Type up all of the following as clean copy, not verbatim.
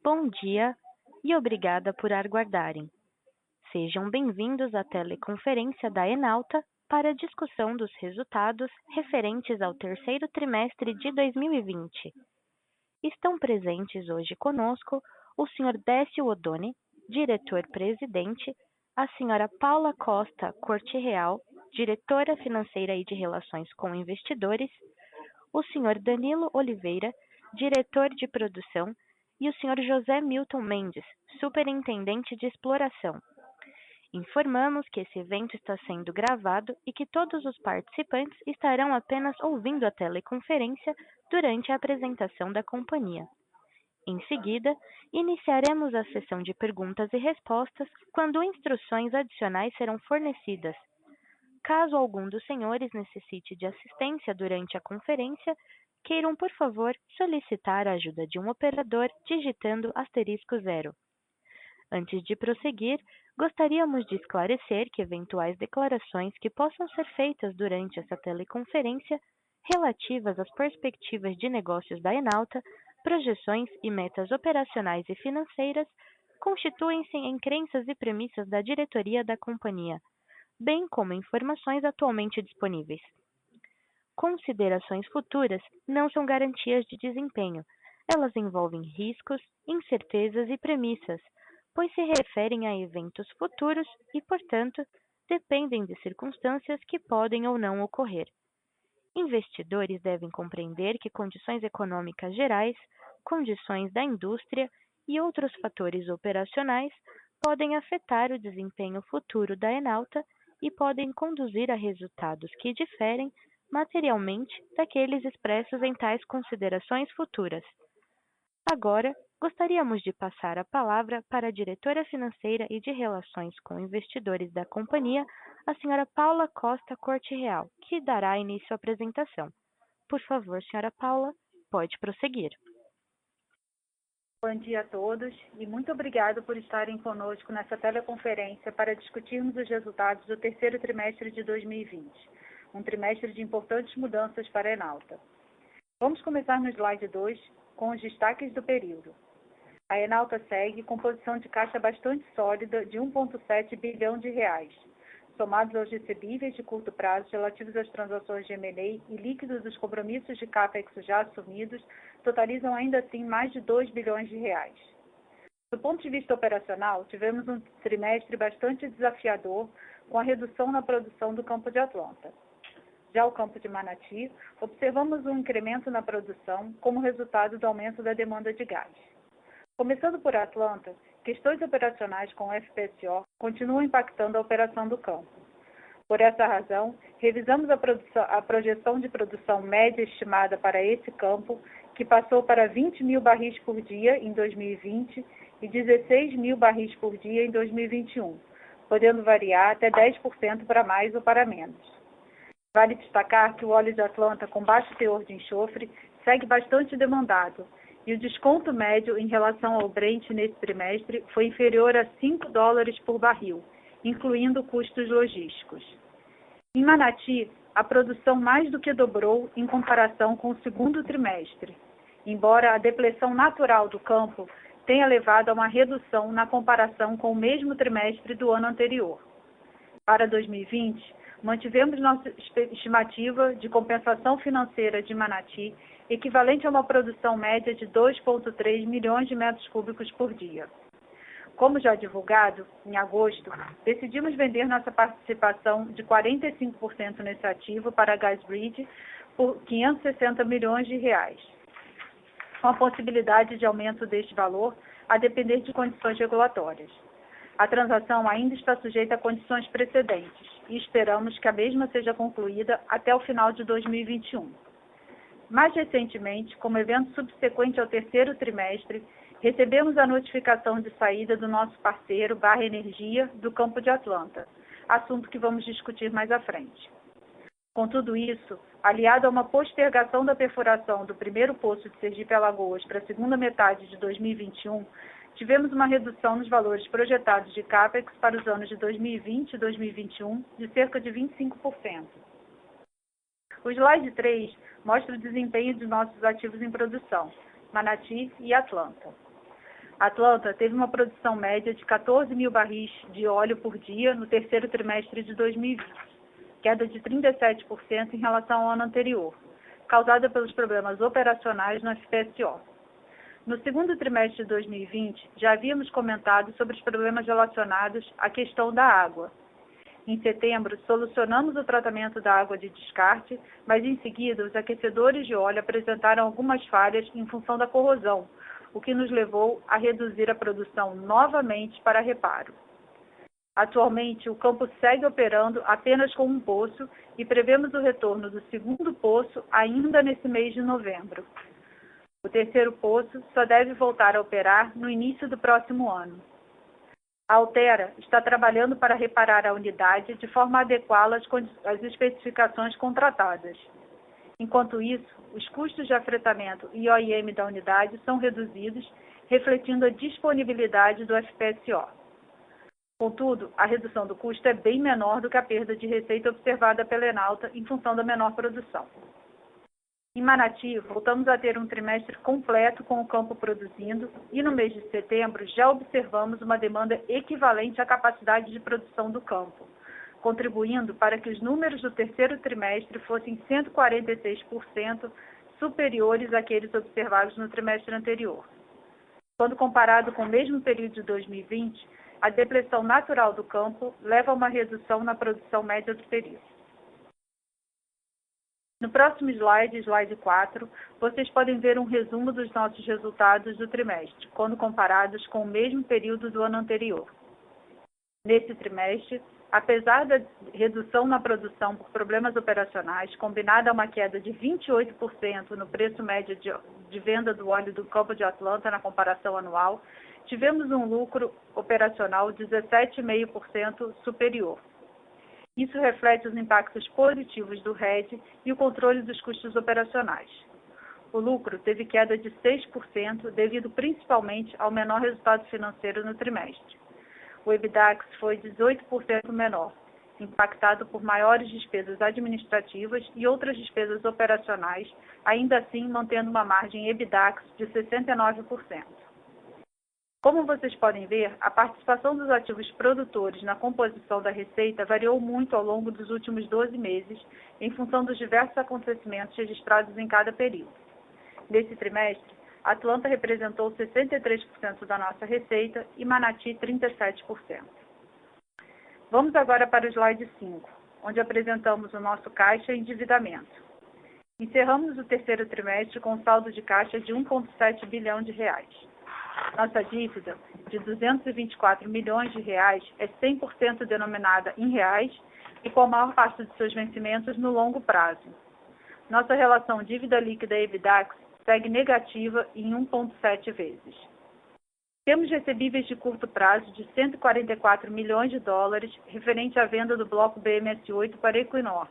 Bom dia e obrigada por aguardarem. Sejam bem-vindos à teleconferência da Enauta para a discussão dos resultados referentes ao terceiro trimestre de 2020. Estão presentes hoje conosco o Sr. Décio Oddoni, diretor-presidente, a Sra. Paula Costa Corte Real, diretora financeira e de Relações com Investidores, o Sr. Danilo Oliveira, diretor de produção, e o Sr. José Milton Mendes, superintendente de exploração. Informamos que esse evento está sendo gravado e que todos os participantes estarão apenas ouvindo a teleconferência durante a apresentação da companhia. Em seguida, iniciaremos a sessão de perguntas e respostas quando instruções adicionais serão fornecidas. Caso algum dos senhores necessite de assistência durante a conferência, queiram, por favor, solicitar a ajuda de um operador digitando *0. Antes de prosseguir, gostaríamos de esclarecer que eventuais declarações que possam ser feitas durante essa teleconferência relativas às perspectivas de negócios da Enauta, projeções e metas operacionais e financeiras constituem-se em crenças e premissas da diretoria da companhia, bem como informações atualmente disponíveis. Considerações futuras não são garantias de desempenho. Elas envolvem riscos, incertezas e premissas, pois se referem a eventos futuros e, portanto, dependem de circunstâncias que podem ou não ocorrer. Investidores devem compreender que condições econômicas gerais, condições da indústria e outros fatores operacionais podem afetar o desempenho futuro da Enauta e podem conduzir a resultados que diferem materialmente daqueles expressos em tais considerações futuras. Agora, gostaríamos de passar a palavra para a diretora financeira e de Relações com Investidores da companhia, a Sra. Paula Costa Corte Real, que dará início à apresentação. Por favor, Sra. Paula, pode prosseguir. Bom dia a todos e muito obrigado por estarem conosco nessa teleconferência para discutirmos os resultados do terceiro trimestre de 2020, um trimestre de importantes mudanças para a Enauta. Vamos começar no slide 2 com os destaques do período. A Enauta segue com posição de caixa bastante sólida de 1,7 bilhão de reais, somados aos recebíveis de curto prazo relativos às transações de M&A e líquidos dos compromissos de CAPEX já assumidos, totalizam ainda assim mais de 2 bilhões de reais. Do ponto de vista operacional, tivemos um trimestre bastante desafiador com a redução na produção do campo de Atlanta. Já o campo de Manati, observamos um incremento na produção como resultado do aumento da demanda de gás. Começando por Atlanta, questões operacionais com o FPSO continuam impactando a operação do campo. Por essa razão, revisamos a projeção de produção média estimada para esse campo, que passou para 20 mil barris por dia em 2020 e 16 mil barris por dia em 2021, podendo variar até 10% para mais ou para menos. Vale destacar que o óleo de Atlanta com baixo teor de enxofre segue bastante demandado e o desconto médio em relação ao Brent nesse trimestre foi inferior a $5 por barril, incluindo custos logísticos. Em Manati, a produção mais do que dobrou em comparação com o segundo trimestre, embora a depleção natural do campo tenha levado a uma redução na comparação com o mesmo trimestre do ano anterior. Para 2020, mantivemos nossa estimativa de compensação financeira de Manati, equivalente a uma produção média de 2,3 milhões de metros cúbicos por dia. Como já divulgado, em agosto, decidimos vender nossa participação de 45% nesse ativo para a Gasbridge por 560 milhões de reais, com a possibilidade de aumento deste valor a depender de condições regulatórias. A transação ainda está sujeita a condições precedentes e esperamos que a mesma seja concluída até o final de 2021. Mais recentemente, como evento subsequente ao terceiro trimestre, recebemos a notificação de saída do nosso parceiro Barra Energia do campo de Atlanta, assunto que vamos discutir mais à frente. Com tudo isso, aliado a uma postergação da perfuração do primeiro poço de Sergipe-Alagoas para a segunda metade de 2021, tivemos uma redução nos valores projetados de CAPEX para os anos de 2020 e 2021 de cerca de 25%. O slide 3 mostra o desempenho de nossos ativos em produção, Manati e Atlanta. A Atlanta teve uma produção média de 14 mil barris de óleo por dia no terceiro trimestre de 2020, queda de 37% em relação ao ano anterior, causada pelos problemas operacionais no FPSO. No segundo trimestre de 2020, já havíamos comentado sobre os problemas relacionados à questão da água. Em setembro, solucionamos o tratamento da água de descarte, mas em seguida os aquecedores de óleo apresentaram algumas falhas em função da corrosão, o que nos levou a reduzir a produção novamente para reparo. Atualmente, o campo segue operando apenas com um poço e prevemos o retorno do segundo poço ainda nesse mês de novembro. O terceiro poço só deve voltar a operar no início do próximo ano. A Altera está trabalhando para reparar a unidade de forma a adequá-la às especificações contratadas. Enquanto isso, os custos de afretamento e OIM da unidade são reduzidos, refletindo a disponibilidade do FPSO. Contudo, a redução do custo é bem menor do que a perda de receita observada pela Enalta em função da menor produção. Em Manati, voltamos a ter um trimestre completo com o campo produzindo e no mês de setembro já observamos uma demanda equivalente à capacidade de produção do campo, contribuindo para que os números do terceiro trimestre fossem 146% superiores àqueles observados no trimestre anterior. Quando comparado com o mesmo período de 2020, a depressão natural do campo leva a uma redução na produção média do período. No próximo slide, slide 4, vocês podem ver um resumo dos nossos resultados do trimestre, quando comparados com o mesmo período do ano anterior. Nesse trimestre, apesar da redução na produção por problemas operacionais, combinada a uma queda de 28% no preço médio de venda do óleo do Campo de Atlanta na comparação anual, tivemos um lucro operacional 17,5% superior. Isso reflete os impactos positivos do RED e o controle dos custos operacionais. O lucro teve queda de 6% devido principalmente ao menor resultado financeiro no trimestre. O EBITDAX foi 18% menor, impactado por maiores despesas administrativas e outras despesas operacionais, ainda assim mantendo uma margem EBITDAX de 69%. Como vocês podem ver, a participação dos ativos produtores na composição da receita variou muito ao longo dos últimos 12 meses, em função dos diversos acontecimentos registrados em cada período. Nesse trimestre, a Atlanta representou 63% da nossa receita e Manati 37%. Vamos agora para o slide 5, onde apresentamos o nosso caixa e endividamento. Encerramos o terceiro trimestre com um saldo de caixa de 1,7 bilhão de reais. Nossa dívida, de 224 milhões de reais, é 100% denominada em reais e com a maior parte de seus vencimentos no longo prazo. Nossa relação dívida líquida EBITDAX segue negativa em 1,7 vezes. Temos recebíveis de curto prazo de 144 milhões de dólares referente à venda do bloco BMS-8 para Equinor,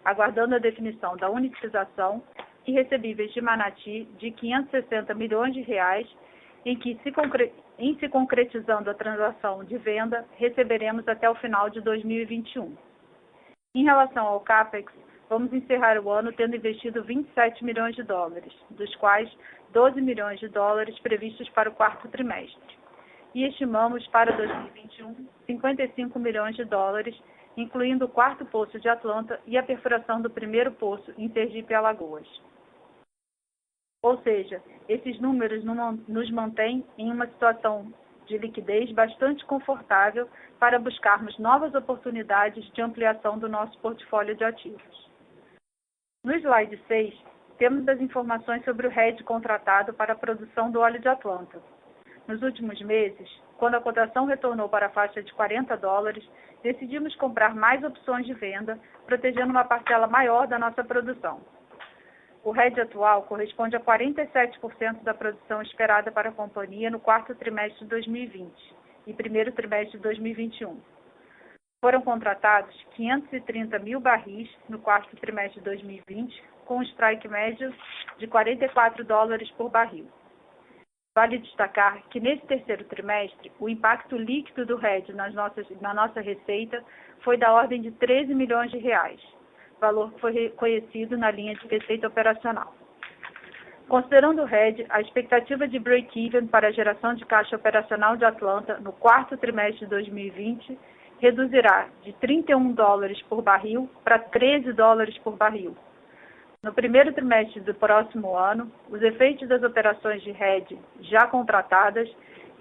aguardando a definição da unitização, e recebíveis de Manati de 560 milhões de reais, em que, se concretizando a transação de venda, receberemos até o final de 2021. Em relação ao CAPEX, vamos encerrar o ano tendo investido 27 milhões de dólares, dos quais 12 milhões de dólares previstos para o quarto trimestre. E estimamos para 2021 55 milhões de dólares, incluindo o quarto poço de Atlanta e a perfuração do primeiro poço em Sergipe e Alagoas. Ou seja, esses números nos mantêm em uma situação de liquidez bastante confortável para buscarmos novas oportunidades de ampliação do nosso portfólio de ativos. No slide 6, temos as informações sobre o RED contratado para a produção do óleo de Atlanta. Nos últimos meses, quando a cotação retornou para a faixa de $40, decidimos comprar mais opções de venda, protegendo uma parcela maior da nossa produção. O RED atual corresponde a 47% da produção esperada para a companhia no quarto trimestre de 2020 e primeiro trimestre de 2021. Foram contratados 530 mil barris no quarto trimestre de 2020, com um strike médio de $44 por barril. Vale destacar que nesse terceiro trimestre, o impacto líquido do RED na nossa receita foi da ordem de 13 milhões de reais. Valor que foi reconhecido na linha de receita operacional. Considerando o RED, a expectativa de break-even para a geração de caixa operacional de Atlanta no quarto trimestre de 2020 reduzirá de $31 por barril para $13 por barril. No primeiro trimestre do próximo ano, os efeitos das operações de RED já contratadas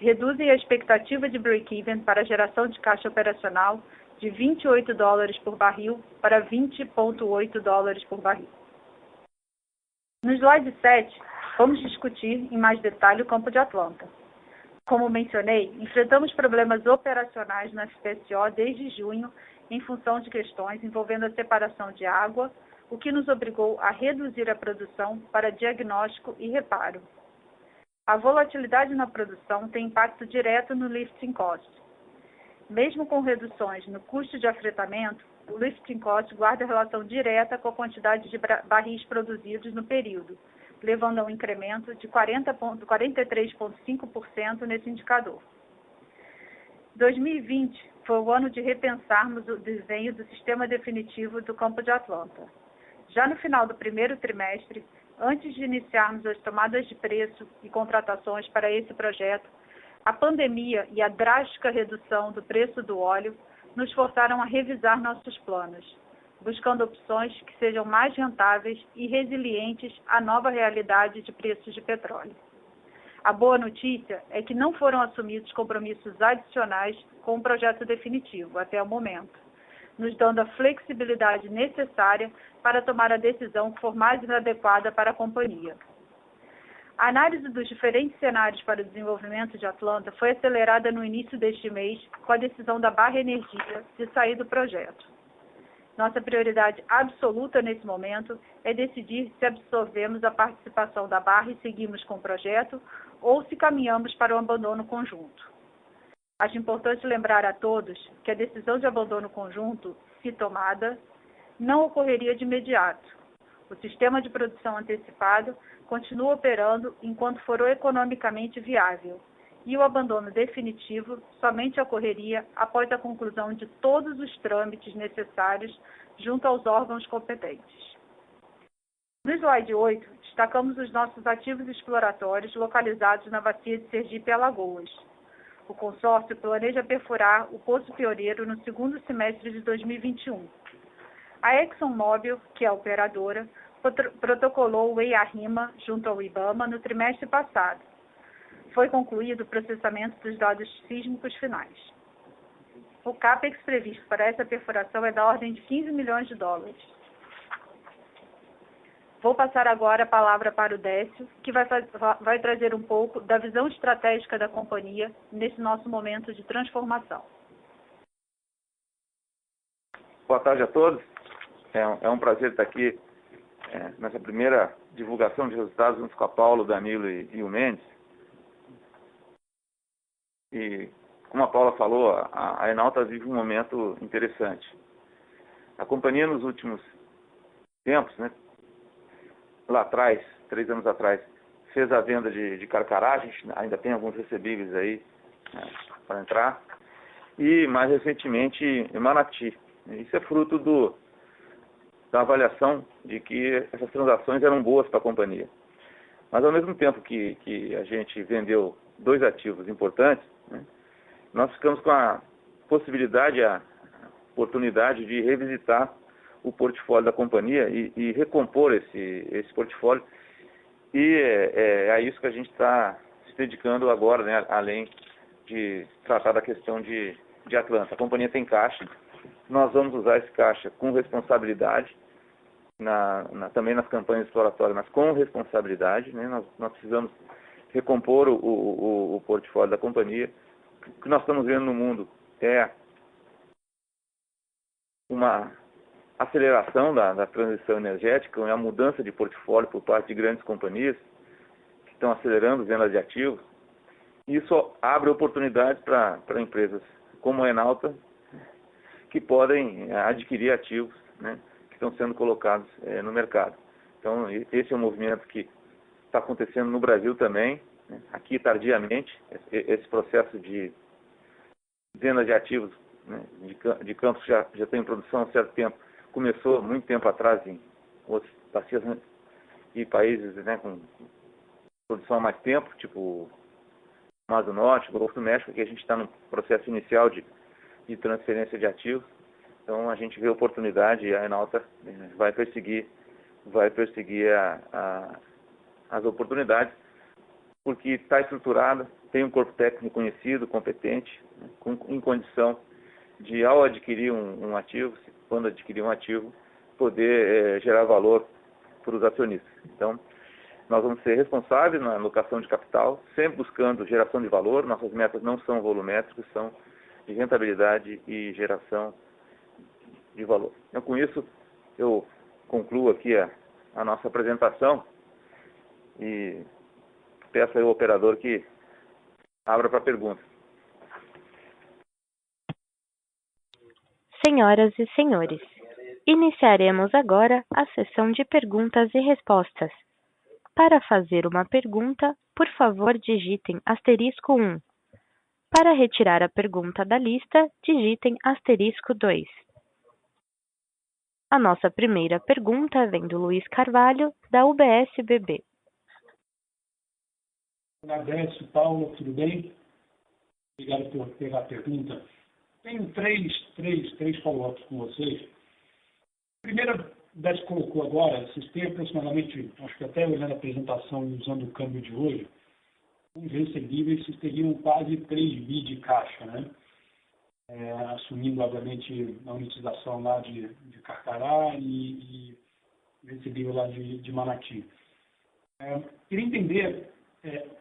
reduzem a expectativa de break-even para a geração de caixa operacional de $28 por barril para $20,8 por barril. No slide 7, vamos discutir em mais detalhe o campo de Atlanta. Como mencionei, enfrentamos problemas operacionais na FPSO desde junho em função de questões envolvendo a separação de água, o que nos obrigou a reduzir a produção para diagnóstico e reparo. A volatilidade na produção tem impacto direto no lifting cost. Mesmo com reduções no custo de afretamento, o lifting cost guarda relação direta com a quantidade de barris produzidos no período, levando a um incremento de 43,5% nesse indicador. 2020 foi o ano de repensarmos o desenho do sistema definitivo do campo de Atlanta. Já no final do primeiro trimestre, antes de iniciarmos as tomadas de preço e contratações para esse projeto, a pandemia e a drástica redução do preço do óleo nos forçaram a revisar nossos planos, buscando opções que sejam mais rentáveis e resilientes à nova realidade de preços de petróleo. A boa notícia é que não foram assumidos compromissos adicionais com o projeto definitivo até o momento, nos dando a flexibilidade necessária para tomar a decisão que for mais adequada para a companhia. A análise dos diferentes cenários para o desenvolvimento de Atlanta foi acelerada no início deste mês com a decisão da Barra Energia de sair do projeto. Nossa prioridade absoluta nesse momento é decidir se absorvemos a participação da Barra e seguimos com o projeto ou se caminhamos para o abandono conjunto. Acho importante lembrar a todos que a decisão de abandono conjunto, se tomada, não ocorreria de imediato. O sistema de produção antecipado continua operando enquanto for economicamente viável, e o abandono definitivo somente ocorreria após a conclusão de todos os trâmites necessários junto aos órgãos competentes. No slide 8, destacamos os nossos ativos exploratórios localizados na bacia de Sergipe e Alagoas. O consórcio planeja perfurar o Poço Pioneiro no segundo semestre de 2021. A ExxonMobil, que é a operadora, protocolou o EIA-RIMA junto ao IBAMA no trimestre passado. Foi concluído o processamento dos dados sísmicos finais. O CAPEX previsto para essa perfuração é da ordem de $15 milhões. Vou passar agora a palavra para o Décio, que vai trazer um pouco da visão estratégica da companhia nesse nosso momento de transformação. Boa tarde a todos. É um prazer estar aqui nessa primeira divulgação de resultados junto com a Paula, o Danilo e o Mendes. E, como a Paula falou, a Enauta vive um momento interessante. A companhia, nos últimos tempos, lá atrás, 3 anos atrás, fez a venda de Carcará, a gente ainda tem alguns recebíveis aí para entrar, e mais recentemente em Manati. Isso é fruto da avaliação de que essas transações eram boas para a companhia. Mas ao mesmo tempo que a gente vendeu 2 ativos importantes, nós ficamos com a possibilidade, a oportunidade de revisitar o portfólio da companhia e recompor esse portfólio. E é a isso que a gente está se dedicando agora, além de tratar da questão de Atlanta. A companhia tem caixa, nós vamos usar esse caixa com responsabilidade, também nas campanhas exploratórias, mas com responsabilidade. Nós precisamos recompor o portfólio da companhia. O que nós estamos vendo no mundo é uma aceleração da transição energética, a mudança de portfólio por parte de grandes companhias que estão acelerando vendas de ativos. Isso abre oportunidades para empresas como a Enauta, que podem adquirir ativos que estão sendo colocados no mercado. Então, esse é um movimento que está acontecendo no Brasil também, aqui tardiamente. Esse processo de venda de ativos de campos já tem em produção há um certo tempo. Começou muito tempo atrás em outras bacias e países com produção há mais tempo, tipo Mar do Norte, Golfo do México, que a gente está no processo inicial de transferência de ativos. Então a gente vê oportunidade e a Enauta vai perseguir as oportunidades, porque está estruturada, tem um corpo técnico conhecido, competente, né, em condição de, ao adquirir um ativo, quando adquirir um ativo, poder gerar valor para os acionistas. Então, nós vamos ser responsáveis na alocação de capital, sempre buscando geração de valor. Nossas metas não são volumétricas, são de rentabilidade e geração de valor. Então, com isso, eu concluo aqui a nossa apresentação e peço aí ao operador que abra para perguntas. Senhoras e senhores, iniciaremos agora a sessão de perguntas e respostas. Para fazer uma pergunta, por favor, digitem *1. Para retirar a pergunta da lista, digitem *2. A nossa primeira pergunta vem do Luiz Carvalho, da UBS BB. Agradeço, Paulo, tudo bem? Obrigado por pegar a pergunta. Tenho três follow-ups com vocês. Primeiro, Beth colocou agora, vocês têm aproximadamente, acho que até olhando a apresentação e usando o câmbio de hoje, os recebíveis, vocês teriam quase 3 bi de caixa, né? Assumindo, obviamente, a unitização lá de Carcará e recebível lá de Manati. Queria entender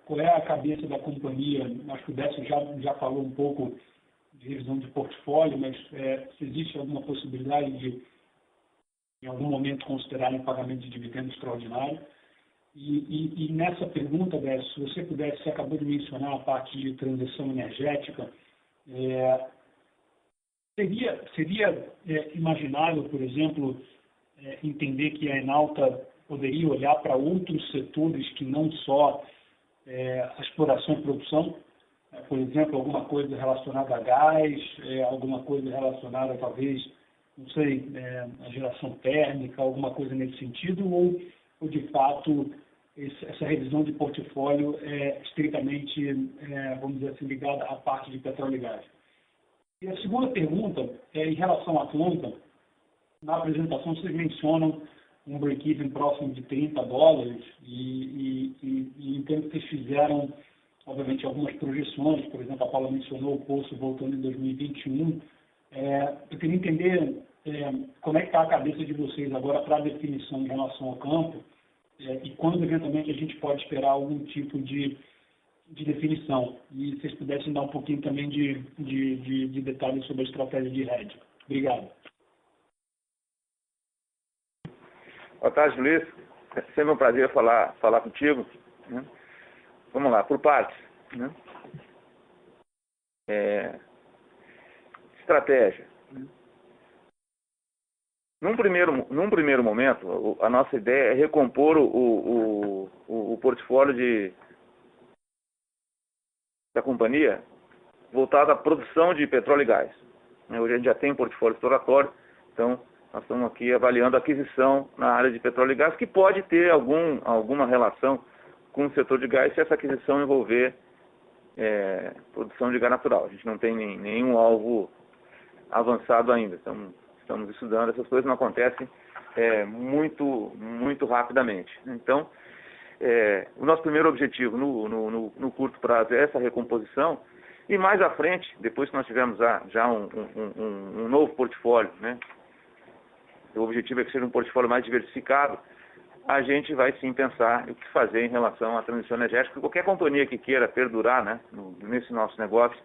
qual é a cabeça da companhia. Acho que o Décio já falou um pouco de revisão de portfólio, mas se existe alguma possibilidade de, em algum momento, considerarem pagamento de dividendo extraordinário. E nessa pergunta, Décio, se você pudesse, você acabou de mencionar a parte de transição energética, seria imaginável, por exemplo, entender que a Enauta poderia olhar para outros setores que não só a exploração e produção, por exemplo, alguma coisa relacionada a gás, alguma coisa relacionada, talvez, não sei, a geração térmica, alguma coisa nesse sentido, ou de fato, essa revisão de portfólio é estritamente, vamos dizer assim, ligada à parte de petróleo e gás? E a segunda pergunta é em relação à Atlanta. Na apresentação, vocês mencionam um break-even próximo de $30 e entendo que vocês fizeram, obviamente, algumas projeções. Por exemplo, a Paula mencionou o poço voltando em 2021. Eu queria entender como é que está a cabeça de vocês agora para a definição em relação ao campo e quando, eventualmente, a gente pode esperar algum tipo de definição. E se vocês pudessem dar um pouquinho também de detalhes sobre a estratégia de hedge. Obrigado. Boa tarde, Luiz. É sempre um prazer falar contigo. Né? Vamos lá, por partes. Né? Estratégia. Num primeiro momento, a nossa ideia é recompor o portfólio da companhia voltado à produção de petróleo e gás. Hoje a gente já tem um portfólio exploratório, então nós estamos aqui avaliando a aquisição na área de petróleo e gás, que pode ter alguma relação com o setor de gás se essa aquisição envolver produção de gás natural. A gente não tem nenhum alvo avançado ainda. Estamos estudando, essas coisas não acontecem muito rapidamente. Então, o nosso primeiro objetivo no curto prazo é essa recomposição, e mais à frente, depois que nós tivermos já um novo portfólio, né? O objetivo é que seja um portfólio mais diversificado, a gente vai sim pensar o que fazer em relação à transição energética. Qualquer companhia que queira perdurar, né, nesse nosso negócio,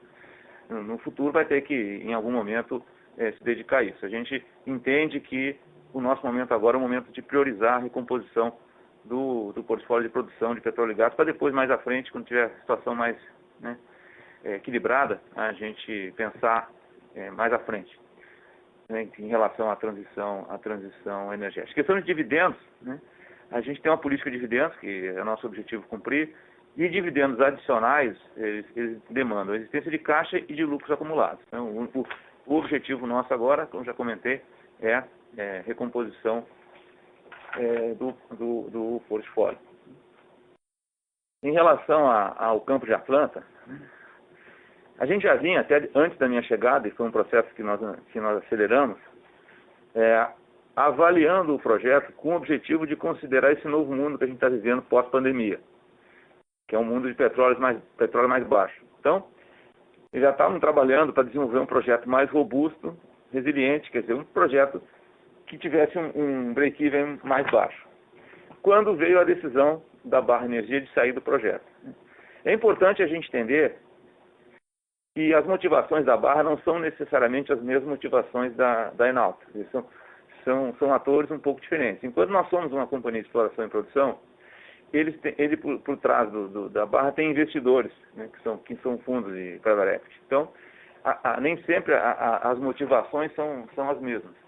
no futuro vai ter que, em algum momento, se dedicar a isso. A gente entende que o nosso momento agora é o momento de priorizar a recomposição do portfólio de produção de petróleo e gás, para depois, mais à frente, quando tiver a situação mais equilibrada, a gente pensar mais à frente, né, em relação à transição energética. Questão de dividendos, né, a gente tem uma política de dividendos, que é nosso objetivo cumprir, e dividendos adicionais, eles demandam a existência de caixa e de lucros acumulados. Então, o objetivo nosso agora, como já comentei, é recomposição do portfólio. Em relação ao campo de Atlanta, a gente já vinha, até antes da minha chegada, e foi um processo que nós aceleramos, avaliando o projeto com o objetivo de considerar esse novo mundo que a gente está vivendo pós-pandemia, que é um mundo de petróleo mais baixo. Então, já estavam trabalhando para desenvolver um projeto mais robusto, resiliente, quer dizer, um projeto que tivesse um break-even mais baixo. Quando veio a decisão da Barra Energia de sair do projeto. É importante a gente entender que as motivações da Barra não são necessariamente as mesmas motivações da Enalta. São atores um pouco diferentes. Enquanto nós somos uma companhia de exploração e produção, ele por trás da Barra tem investidores, né, que são fundos de private equity. Então, nem sempre as motivações são as mesmas.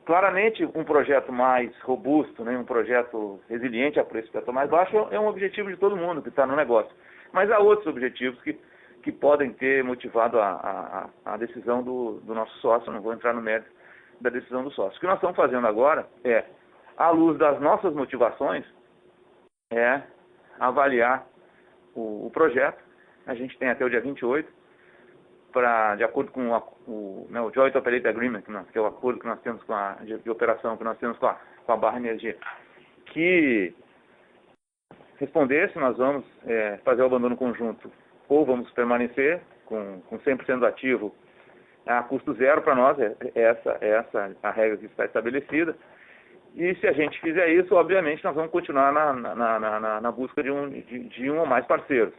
Claramente, um projeto mais robusto, né, um projeto resiliente a preço de mais baixo é um objetivo de todo mundo que está no negócio. Mas há outros objetivos que podem ter motivado a decisão do nosso sócio. Não vou entrar no mérito da decisão do sócio. O que nós estamos fazendo agora à luz das nossas motivações, avaliar o projeto. A gente tem até o dia 28, de acordo com o Joint Operating Agreement, que é o acordo que nós temos de operação que nós temos com a Barra Energia, que responder se nós vamos fazer o abandono conjunto ou vamos permanecer com 100% do ativo a custo zero para nós. Essa a regra que está estabelecida. E se a gente fizer isso, obviamente, nós vamos continuar na busca de um ou mais parceiros.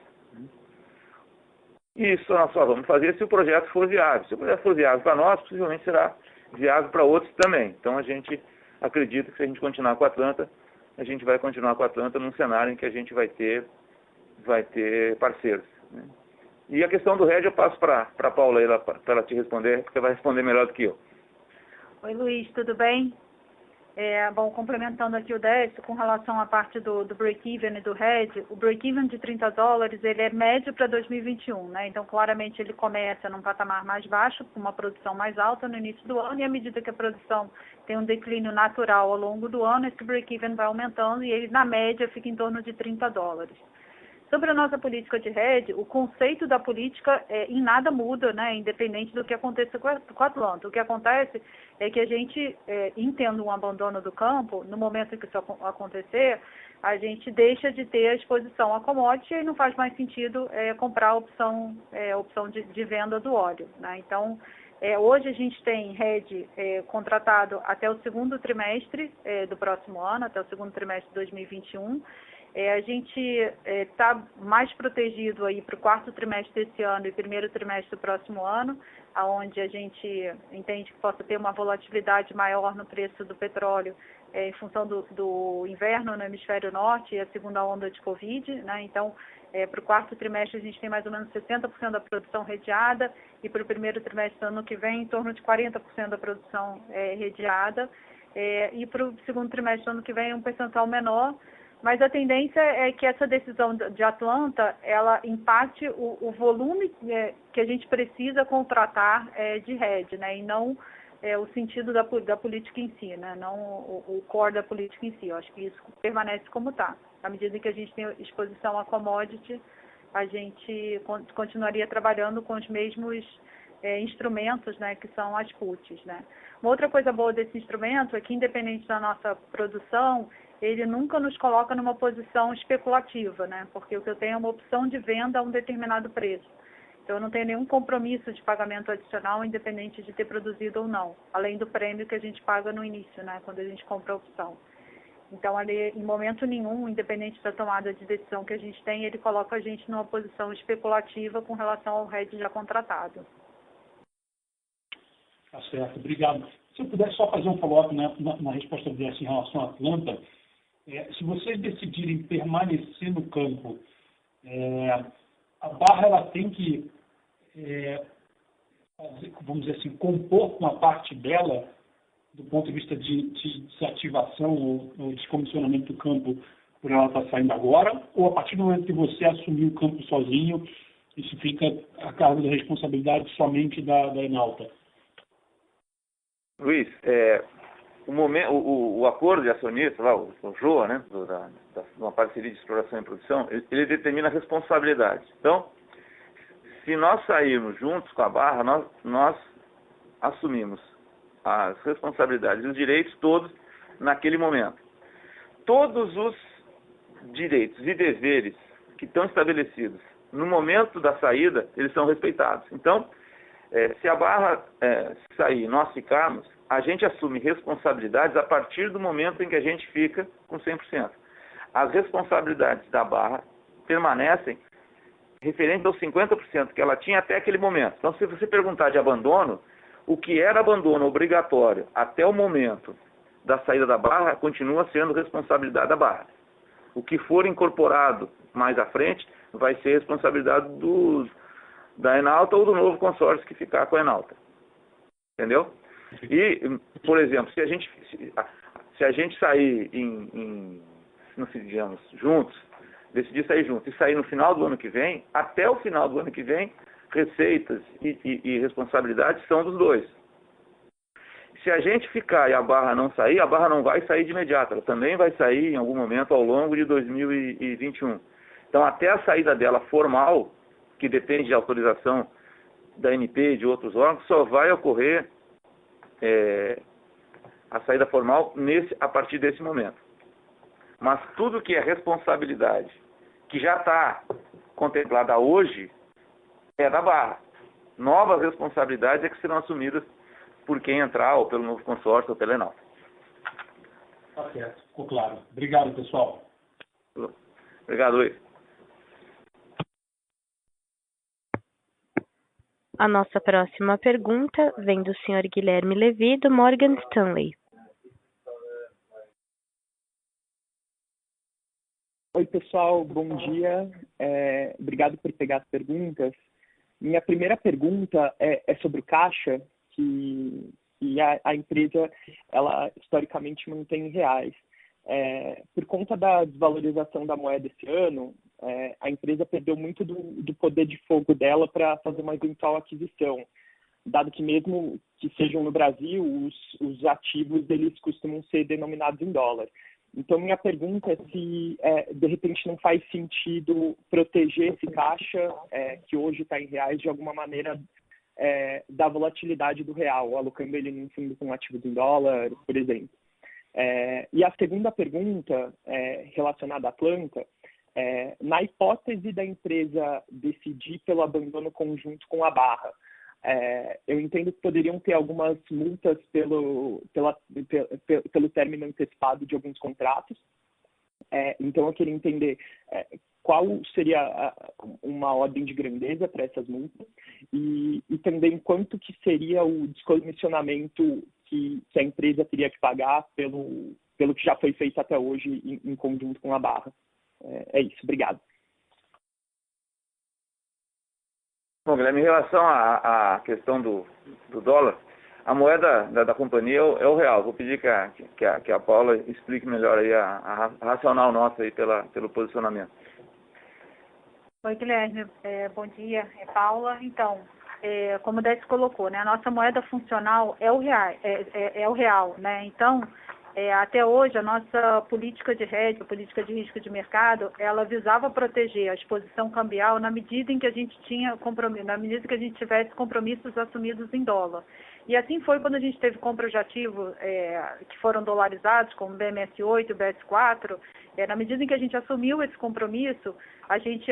E isso nós só vamos fazer se o projeto for viável. Se o projeto for viável para nós, possivelmente será viável para outros também. Então, a gente acredita que se a gente continuar com a Atlanta, a gente vai continuar com a Atlanta num cenário em que a gente vai ter parceiros, né? E a questão do RED eu passo para a Paula aí, para ela te responder, porque vai responder melhor do que eu. Oi, Luiz, tudo bem? Bom, complementando aqui o Décio, com relação à parte do break-even e do RED, o break-even de $30, ele é médio para 2021, né? Então, claramente, ele começa num patamar mais baixo, com uma produção mais alta no início do ano, e à medida que a produção tem um declínio natural ao longo do ano, esse break-even vai aumentando e ele, na média, fica em torno de $30. Sobre a nossa política de RED, o conceito da política em nada muda, né, independente do que aconteça com a Atlanta. O que acontece é que a gente, entendo um abandono do campo, no momento em que isso acontecer, a gente deixa de ter a exposição a commodity e não faz mais sentido comprar a opção de venda do óleo, né? Então, hoje a gente tem RED contratado até o segundo trimestre do próximo ano, até o segundo trimestre de 2021. A gente está mais protegido aí para o quarto trimestre desse ano e primeiro trimestre do próximo ano, onde a gente entende que possa ter uma volatilidade maior no preço do petróleo em função do inverno no hemisfério norte e a segunda onda de Covid, né? Então, para o quarto trimestre a gente tem mais ou menos 60% da produção redeada e para o primeiro trimestre do ano que vem em torno de 40% da produção redeada, e para o segundo trimestre do ano que vem um percentual menor. Mas a tendência é que essa decisão de Atlanta, ela impacte o volume que a gente precisa contratar de RED, né? E não o sentido da política em si, né? Não o core da política em si. Eu acho que isso permanece como está. À medida que a gente tem exposição a commodity, a gente continuaria trabalhando com os mesmos instrumentos, né, que são as puts, né? Uma outra coisa boa desse instrumento é que, independente da nossa produção, ele nunca nos coloca numa posição especulativa, né? Porque o que eu tenho é uma opção de venda a um determinado preço. Então, eu não tenho nenhum compromisso de pagamento adicional, independente de ter produzido ou não, além do prêmio que a gente paga no início, né, quando a gente compra a opção. Então, ali, em momento nenhum, independente da tomada de decisão que a gente tem, ele coloca a gente numa posição especulativa com relação ao RED já contratado. Tá certo, obrigado. Se eu pudesse só fazer um follow-up na resposta dessa em relação à Atlanta, se vocês decidirem permanecer no campo, a Barra ela tem que, vamos dizer assim, compor com a parte dela, do ponto de vista de desativação ou descomissionamento do campo por ela estar saindo agora, ou a partir do momento que você assumir o campo sozinho, isso fica a cargo da responsabilidade somente da Enalta? Luiz, o acordo de acionistas, lá, o JOA, né, uma parceria de exploração e produção, ele determina a responsabilidade. Então, se nós sairmos juntos com a Barra, nós assumimos as responsabilidades e os direitos todos naquele momento. Todos os direitos e deveres que estão estabelecidos no momento da saída, eles são respeitados. Então, se a Barra sair e nós ficarmos, a gente assume responsabilidades a partir do momento em que a gente fica com 100%. As responsabilidades da Barra permanecem referentes aos 50% que ela tinha até aquele momento. Então, se você perguntar de abandono, o que era abandono obrigatório até o momento da saída da Barra continua sendo responsabilidade da Barra. O que for incorporado mais à frente vai ser responsabilidade da Enalta ou do novo consórcio que ficar com a Enalta. Entendeu? E, por exemplo, se a gente sair digamos, juntos, decidir sair juntos e sair no final do ano que vem, até o final do ano que vem, receitas e responsabilidades são dos dois. Se a gente ficar e a Barra não sair, a Barra não vai sair de imediato, ela também vai sair em algum momento ao longo de 2021. Então, até a saída dela formal, que depende de autorização da ANP e de outros órgãos, só vai ocorrer a saída formal a partir desse momento. Mas tudo que é responsabilidade, que já está contemplada hoje, é da Barra. Novas responsabilidades é que serão assumidas por quem entrar, ou pelo novo consórcio, ou pela Enalta. Tá certo, ficou claro. Obrigado, pessoal. Obrigado, Luiz. A nossa próxima pergunta vem do Sr. Guilherme Levy, do Morgan Stanley. Oi, pessoal, bom dia. Obrigado por pegar as perguntas. Minha primeira pergunta é sobre o caixa, que a empresa, ela historicamente mantém em reais. Por conta da desvalorização da moeda esse ano, a empresa perdeu muito do poder de fogo dela para fazer uma eventual aquisição, dado que mesmo que sejam no Brasil, os ativos eles costumam ser denominados em dólar. Então, minha pergunta é se, de repente, não faz sentido proteger esse caixa, que hoje está em reais, de alguma maneira, da volatilidade do real, alocando ele num fundo com ativos em dólar, por exemplo. E a segunda pergunta, relacionada à planta, na hipótese da empresa decidir pelo abandono conjunto com a Barra, eu entendo que poderiam ter algumas multas pelo término antecipado de alguns contratos. Então, eu queria entender qual seria uma ordem de grandeza para essas multas e também quanto que seria o descomissionamento que a empresa teria que pagar pelo que já foi feito até hoje em conjunto com a Barra. É isso, obrigado. Bom, Guilherme, em relação à questão do dólar, a moeda da companhia é o real. Vou pedir que a Paula explique melhor aí a racional nossa aí pelo posicionamento. Oi, Guilherme. Bom dia. É Paula. Então, como o Décio colocou, né, a nossa moeda funcional é o real, né? Então, até hoje, a nossa política de hedge, a política de risco de mercado, ela visava proteger a exposição cambial na medida em que a gente tinha compromisso, na medida que a gente tivesse compromissos assumidos em dólar. E assim foi quando a gente teve compras de ativos que foram dolarizados, como o BMS8 e o BS4. Na medida em que a gente assumiu esse compromisso, a gente,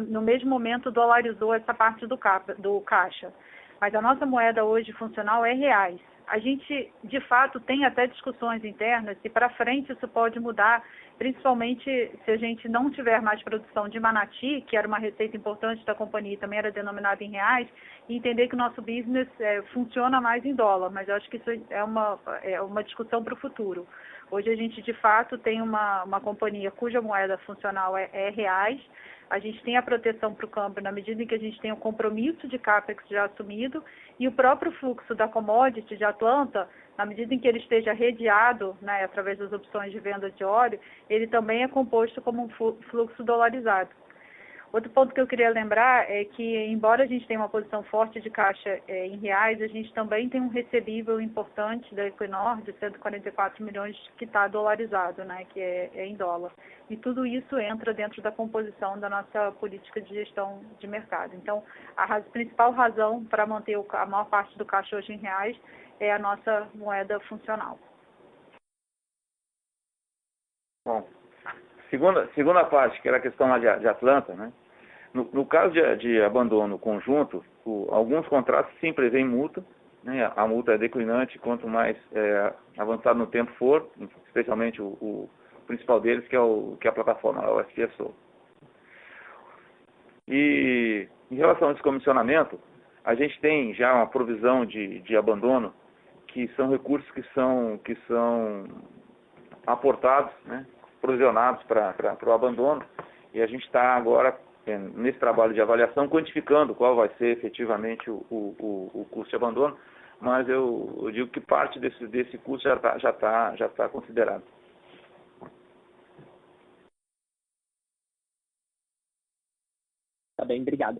no mesmo momento, dolarizou essa parte do caixa. Mas a nossa moeda hoje funcional é reais. A gente, de fato, tem até discussões internas e para frente isso pode mudar, principalmente se a gente não tiver mais produção de Manati, que era uma receita importante da companhia e também era denominada em reais, e entender que o nosso business funciona mais em dólar, mas eu acho que isso é uma discussão para o futuro. Hoje a gente, de fato, tem uma companhia cuja moeda funcional é reais. A gente tem a proteção para o câmbio na medida em que a gente tem o compromisso de CAPEX já assumido e o próprio fluxo da commodity de Atlanta, na medida em que ele esteja redeado, né, através das opções de venda de óleo, ele também é composto como um fluxo dolarizado. Outro ponto que eu queria lembrar é que, embora a gente tenha uma posição forte de caixa em reais, a gente também tem um recebível importante da Equinor de 144 milhões que está dolarizado, né, que é em dólar. E tudo isso entra dentro da composição da nossa política de gestão de mercado. Então, a principal razão para manter a maior parte do caixa hoje em reais é a nossa moeda funcional. Bom, segunda parte, que era a questão lá de Atlanta, né? No caso de abandono conjunto, alguns contratos sim prevêem multa, né? A multa é declinante quanto mais avançado no tempo for, especialmente o principal deles, que é a plataforma, a FPSO. E em relação ao descomissionamento, a gente tem já uma provisão de abandono, que são recursos que são aportados, né? Provisionados para o abandono, e a gente está agora nesse trabalho de avaliação, quantificando qual vai ser efetivamente o custo de abandono, mas eu digo que parte desse custo já está considerado. Tá bem, obrigado.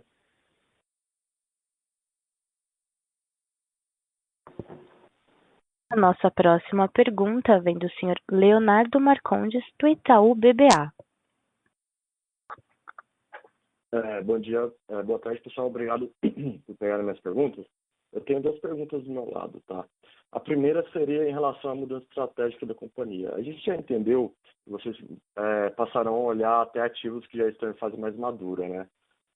A nossa próxima pergunta vem do senhor Leonardo Marcondes, do Itaú BBA. Bom dia, boa tarde, pessoal. Obrigado por pegar minhas perguntas. Eu tenho 2 perguntas do meu lado, tá? A primeira seria em relação à mudança estratégica da companhia. A gente já entendeu que vocês passarão a olhar até ativos que já estão em fase mais madura, né?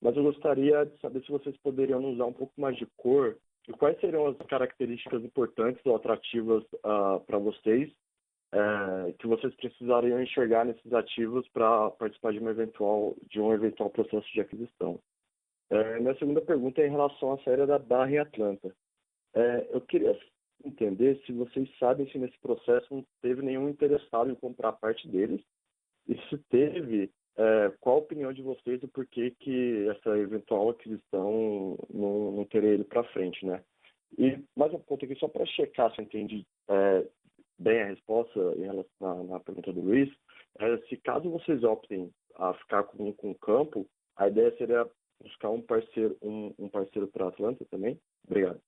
Mas eu gostaria de saber se vocês poderiam nos dar um pouco mais de cor e quais seriam as características importantes ou atrativas para vocês que vocês precisariam enxergar nesses ativos para participar de um eventual processo de aquisição. Minha segunda pergunta é em relação à saída da Barra em Atlanta. Eu queria entender se vocês sabem se nesse processo não teve nenhum interessado em comprar parte deles, e se teve, qual a opinião de vocês do porquê que essa eventual aquisição não teria ido para frente, né? E mais um ponto aqui, só para checar se eu entendi bem a resposta em relação na pergunta do Luiz, se caso vocês optem a ficar com o campo, a ideia seria buscar um parceiro para Atlanta também? Obrigado.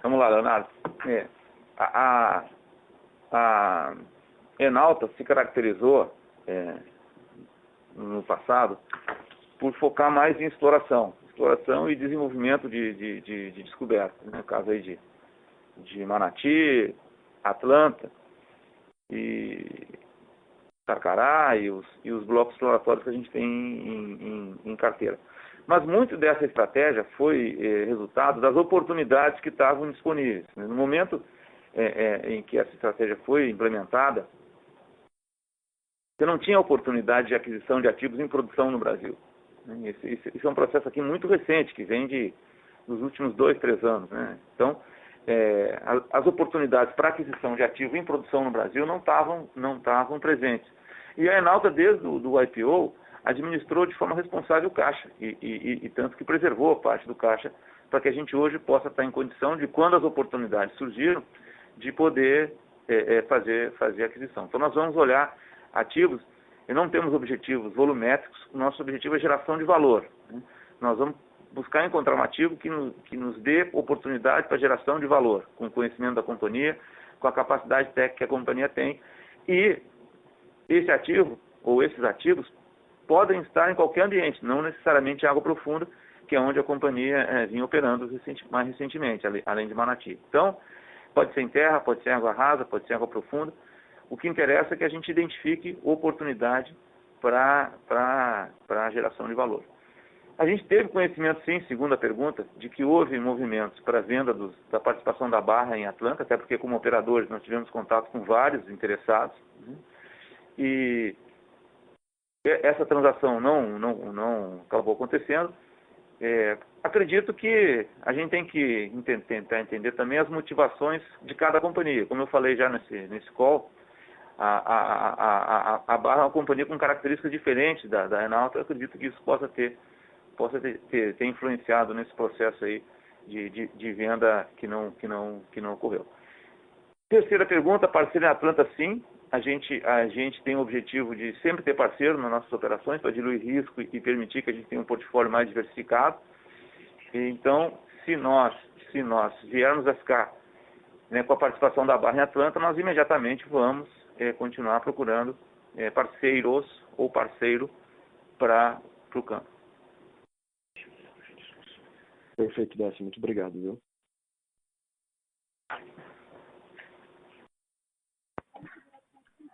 Vamos lá, Leonardo. A Enauta se caracterizou no passado por focar mais em exploração e desenvolvimento de descobertas, né? No caso aí de Manati, Atlanta e Carcará e os blocos exploratórios que a gente tem em carteira. Mas muito dessa estratégia foi resultado das oportunidades que estavam disponíveis. No momento em que essa estratégia foi implementada, você não tinha oportunidade de aquisição de ativos em produção no Brasil. Isso é um processo aqui muito recente, que vem dos últimos 2, 3 anos, né? Então, as oportunidades para aquisição de ativo em produção no Brasil não estavam presentes. E a Enauta, desde o IPO, administrou de forma responsável o caixa, e tanto que preservou parte do caixa, para que a gente hoje possa estar em condição de, quando as oportunidades surgiram, de poder fazer aquisição. Então, nós vamos olhar ativos, e não temos objetivos volumétricos, o nosso objetivo é geração de valor, né? Nós vamos buscar encontrar um ativo que nos dê oportunidade para geração de valor, com o conhecimento da companhia, com a capacidade técnica que a companhia tem, e esse ativo, ou esses ativos, podem estar em qualquer ambiente, não necessariamente em água profunda, que é onde a companhia vinha operando mais recentemente, além de Manati. Então, pode ser em terra, pode ser em água rasa, pode ser em água profunda. O que interessa é que a gente identifique oportunidade para a geração de valor. A gente teve conhecimento, sim, segundo a pergunta, de que houve movimentos para a venda da participação da Barra em Atlanta, até porque, como operadores, nós tivemos contato com vários interessados, né? E essa transação não acabou acontecendo. Acredito que a gente tem que tentar entender também as motivações de cada companhia. Como eu falei já nesse call, a Barra é uma companhia com características diferentes da Enauta. Eu acredito que isso possa ter influenciado nesse processo aí de venda que não ocorreu. Terceira pergunta, parceiro em Atlanta, sim. a gente tem o objetivo de sempre ter parceiro nas nossas operações para diluir risco e permitir que a gente tenha um portfólio mais diversificado. Então, se nós viermos a ficar, né, com a participação da Barra em Atlanta, nós imediatamente vamos continuar procurando parceiros ou parceiro para o campo. Perfeito, Décio. Muito obrigado, viu?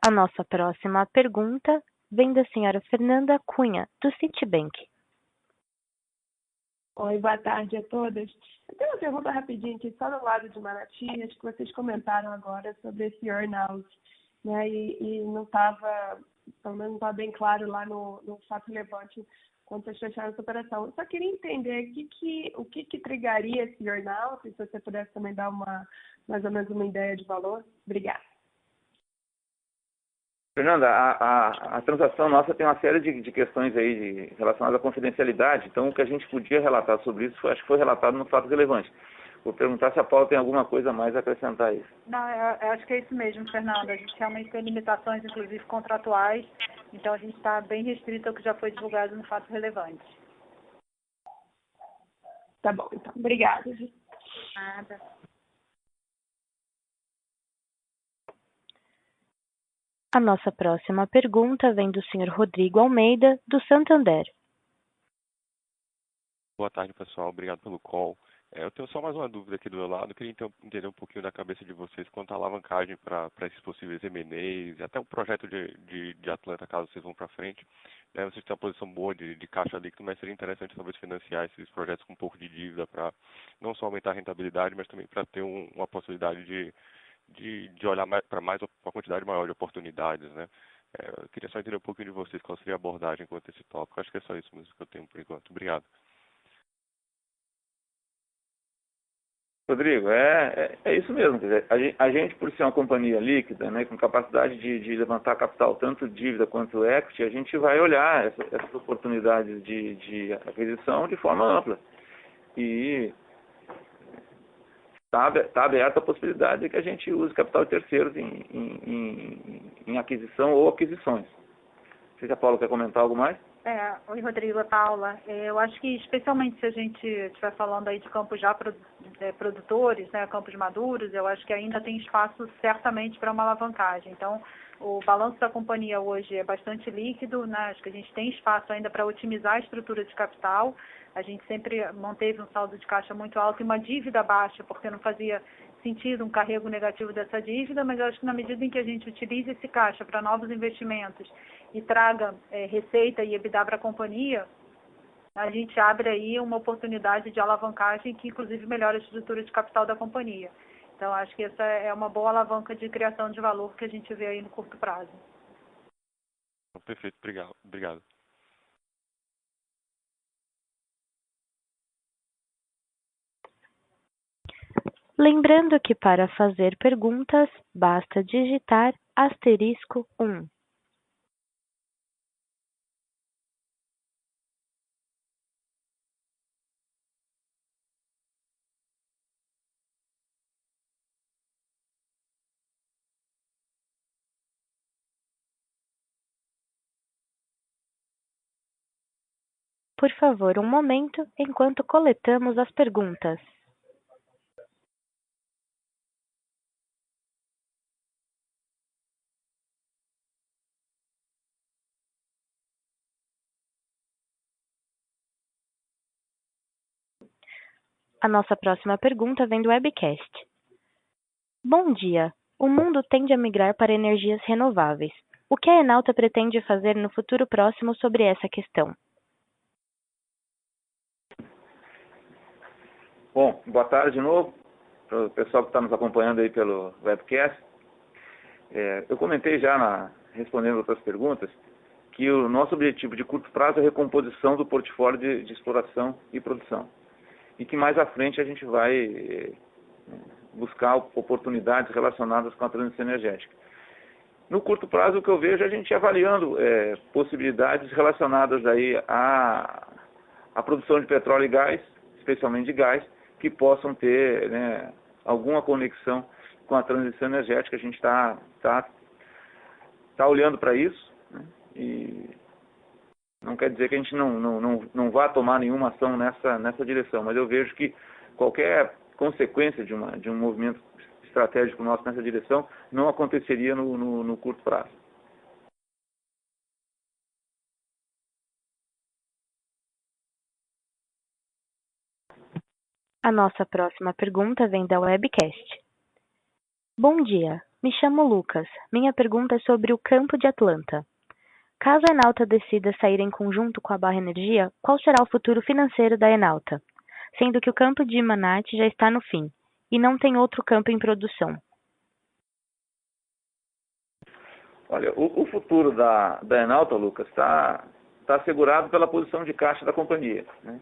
A nossa próxima pergunta vem da senhora Fernanda Cunha, do Citibank. Oi, boa tarde a todas. Eu tenho uma pergunta rapidinha aqui, só do lado de Manati, acho que vocês comentaram agora sobre esse earn-out, né? E não estava, pelo menos não estava bem claro lá no fato relevante quando vocês fecharam essa operação. Eu só queria entender o que trigaria esse earn-out, se você pudesse também dar mais ou menos uma ideia de valor. Obrigada. Fernanda, a transação nossa tem uma série de questões aí relacionadas à confidencialidade, então o que a gente podia relatar sobre isso, acho que foi relatado no fato relevante. Vou perguntar se a Paula tem alguma coisa a mais a acrescentar a isso. Não, eu acho que é isso mesmo, Fernanda. A gente realmente tem limitações, inclusive contratuais, então a gente está bem restrito ao que já foi divulgado no fato relevante. Tá bom, então. Obrigada. Nada. A nossa próxima pergunta vem do senhor Rodrigo Almeida, do Santander. Boa tarde, pessoal. Obrigado pelo call. Eu tenho só mais uma dúvida aqui do meu lado. Eu queria entender um pouquinho da cabeça de vocês quanto à alavancagem para esses possíveis M&As, e até o projeto de Atlanta, caso vocês vão para frente. Vocês têm uma posição boa de caixa líquido, mas seria interessante talvez financiar esses projetos com um pouco de dívida para não só aumentar a rentabilidade, mas também para ter uma possibilidade de olhar para uma quantidade maior de oportunidades, né? Eu queria só entender um pouquinho de vocês, qual seria a abordagem quanto a esse tópico. Acho que é só isso mesmo que eu tenho por enquanto. Obrigado. Rodrigo, é isso mesmo. Quer dizer, a gente, por ser uma companhia líquida, né, com capacidade de levantar capital, tanto dívida quanto equity, a gente vai olhar essas oportunidades de aquisição de forma ampla. E está aberta a possibilidade de que a gente use capital de terceiros em aquisição ou aquisições. Não sei se a Paula quer comentar algo mais. Oi, Rodrigo, é Paula. Eu acho que, especialmente se a gente estiver falando aí de campos já produtores, né, campos maduros, eu acho que ainda tem espaço certamente para uma alavancagem. Então, o balanço da companhia hoje é bastante líquido, né? Acho que a gente tem espaço ainda para otimizar a estrutura de capital. A gente sempre manteve um saldo de caixa muito alto e uma dívida baixa, porque não fazia sentido um carrego negativo dessa dívida, mas eu acho que na medida em que a gente utilize esse caixa para novos investimentos e traga receita e EBITDA para a companhia, a gente abre aí uma oportunidade de alavancagem que inclusive melhora a estrutura de capital da companhia. Então, acho que essa é uma boa alavanca de criação de valor que a gente vê aí no curto prazo. Perfeito, obrigado. Lembrando que para fazer perguntas, basta digitar *1. Por favor, um momento enquanto coletamos as perguntas. A nossa próxima pergunta vem do webcast. Bom dia. O mundo tende a migrar para energias renováveis. O que a Enauta pretende fazer no futuro próximo sobre essa questão? Bom, boa tarde de novo, para o pessoal que está nos acompanhando aí pelo webcast. Eu comentei já, respondendo outras perguntas, que o nosso objetivo de curto prazo é a recomposição do portfólio de exploração e produção. E que mais à frente a gente vai buscar oportunidades relacionadas com a transição energética. No curto prazo, o que eu vejo é a gente avaliando possibilidades relacionadas aí à produção de petróleo e gás, especialmente de gás, que possam ter, né, alguma conexão com a transição energética. A gente está está olhando para isso, né? E não quer dizer que a gente não vá tomar nenhuma ação nessa direção, mas eu vejo que qualquer consequência de um movimento estratégico nosso nessa direção não aconteceria no curto prazo. A nossa próxima pergunta vem da webcast. Bom dia, me chamo Lucas. Minha pergunta é sobre o campo de Atlanta. Caso a Enauta decida sair em conjunto com a Barra Energia, qual será o futuro financeiro da Enauta? Sendo que o campo de Manati já está no fim, e não tem outro campo em produção. Olha, o futuro da Enauta, Lucas, está assegurado pela posição de caixa da companhia, né?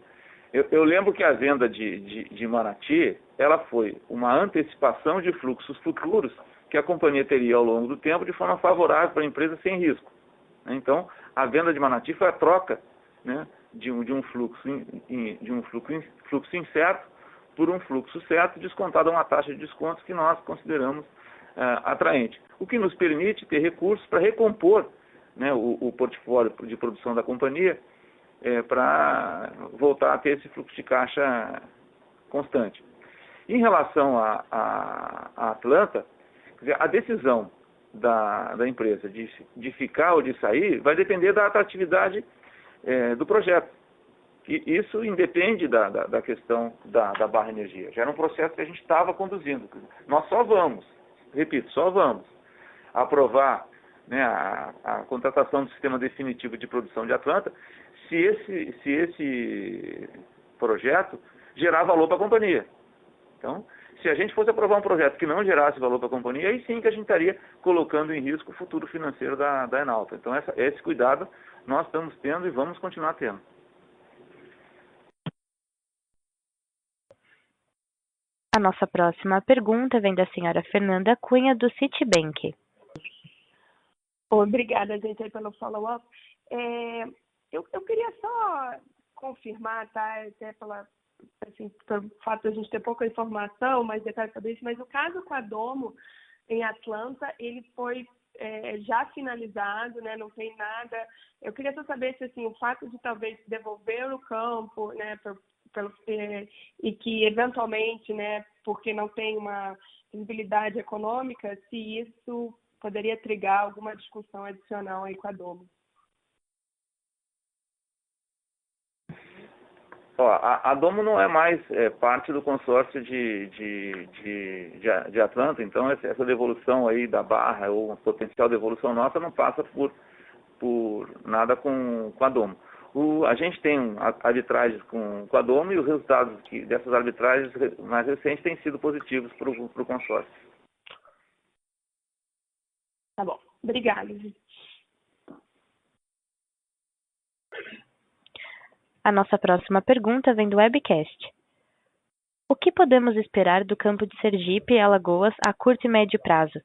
Eu lembro que a venda de Manati, ela foi uma antecipação de fluxos futuros que a companhia teria ao longo do tempo de forma favorável para a empresa sem risco. Então, a venda de Manati foi a troca, né, de um fluxo incerto por um fluxo certo, descontado a uma taxa de desconto que nós consideramos atraente. O que nos permite ter recursos para recompor, né, o portfólio de produção da companhia, para voltar a ter esse fluxo de caixa constante. Em relação a Atlanta, quer dizer, a decisão da empresa de ficar ou de sair vai depender da atratividade do projeto. E isso independe da questão da Barra Energia. Já era um processo que a gente estava conduzindo. Nós só vamos aprovar, né, a contratação do sistema definitivo de produção de Atlanta se esse projeto gerar valor para a companhia. Então, se a gente fosse aprovar um projeto que não gerasse valor para a companhia, aí sim que a gente estaria colocando em risco o futuro financeiro da Enauta. Então, esse cuidado nós estamos tendo e vamos continuar tendo. A nossa próxima pergunta vem da senhora Fernanda Cunha, do Citibank. Obrigada, gente, aí pelo follow-up. Eu queria só confirmar, tá? Até pelo fato de a gente ter pouca informação, mais detalhes sobre isso, mas o caso com a Domo em Atlanta, ele foi já finalizado, né? Não tem nada. Eu queria só saber se assim, o fato de talvez devolver o campo, né, e que eventualmente, né, porque não tem uma visibilidade econômica, se isso poderia trigar alguma discussão adicional aí com a Domo. A Domo não é mais parte do consórcio de Atlanta, então essa devolução aí da Barra, ou uma potencial devolução nossa, não passa por nada com a Domo. A gente tem arbitragens com a Domo e os resultados dessas arbitragens mais recentes têm sido positivos para o consórcio. Tá bom, obrigada. A nossa próxima pergunta vem do webcast. O que podemos esperar do campo de Sergipe e Alagoas a curto e médio prazo?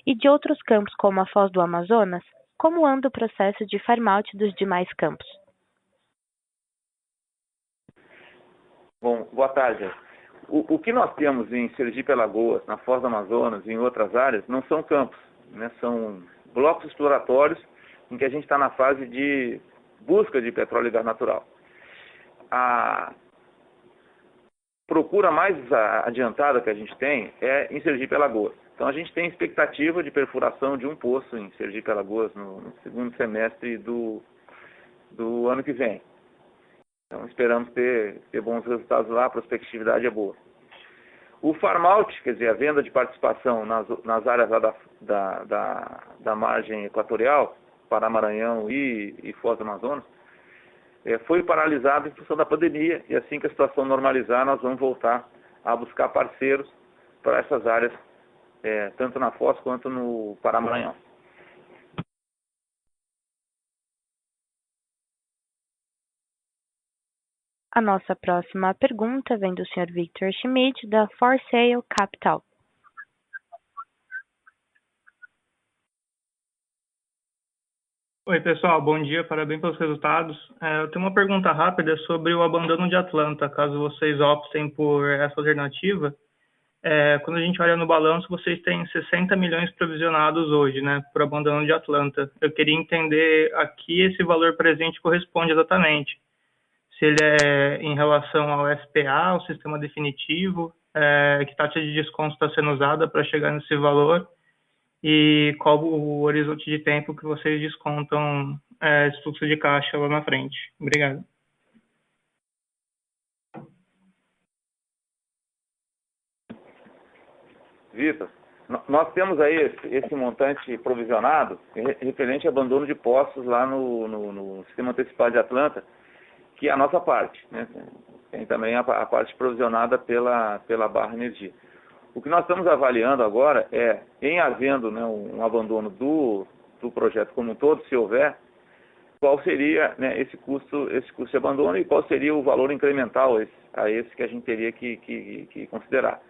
E de outros campos como a Foz do Amazonas, como anda o processo de farm-out dos demais campos? Bom, boa tarde. O que nós temos em Sergipe e Alagoas, na Foz do Amazonas e em outras áreas, não são campos, né? São blocos exploratórios em que a gente está na fase de busca de petróleo e gás natural. A procura mais adiantada que a gente tem é em Sergipe e Alagoas. Então a gente tem expectativa de perfuração de um poço em Sergipe e Alagoas no segundo semestre do ano que vem. Então esperamos ter bons resultados lá, a prospectividade é boa. O farm-out, quer dizer, a venda de participação nas áreas lá da margem equatorial, Pará, Maranhão e Foz do Amazonas, foi paralisado em função da pandemia, e assim que a situação normalizar, nós vamos voltar a buscar parceiros para essas áreas, tanto na Foz quanto no Pará, Maranhão. A nossa próxima pergunta vem do Sr. Victor Schmidt, da For Sale Capital. Oi, pessoal, bom dia, parabéns pelos resultados. Eu tenho uma pergunta rápida sobre o abandono de Atlanta, caso vocês optem por essa alternativa. quando a gente olha no balanço, vocês têm 60 milhões provisionados hoje, né, por abandono de Atlanta. Eu queria entender a que esse valor presente corresponde exatamente. Se ele é em relação ao SPA, o sistema definitivo, que taxa de desconto está sendo usada para chegar nesse valor, e qual o horizonte de tempo que vocês descontam esse fluxo de caixa lá na frente. Obrigado. Vitor, nós temos aí esse montante provisionado referente ao abandono de postos lá no sistema antecipado de Atlanta, que é a nossa parte, né? Tem também a parte provisionada pela Barra Energia. O que nós estamos avaliando agora é, em havendo, né, um abandono do projeto como um todo, se houver, qual seria, né, esse custo de abandono e qual seria o valor incremental a esse que a gente teria que considerar.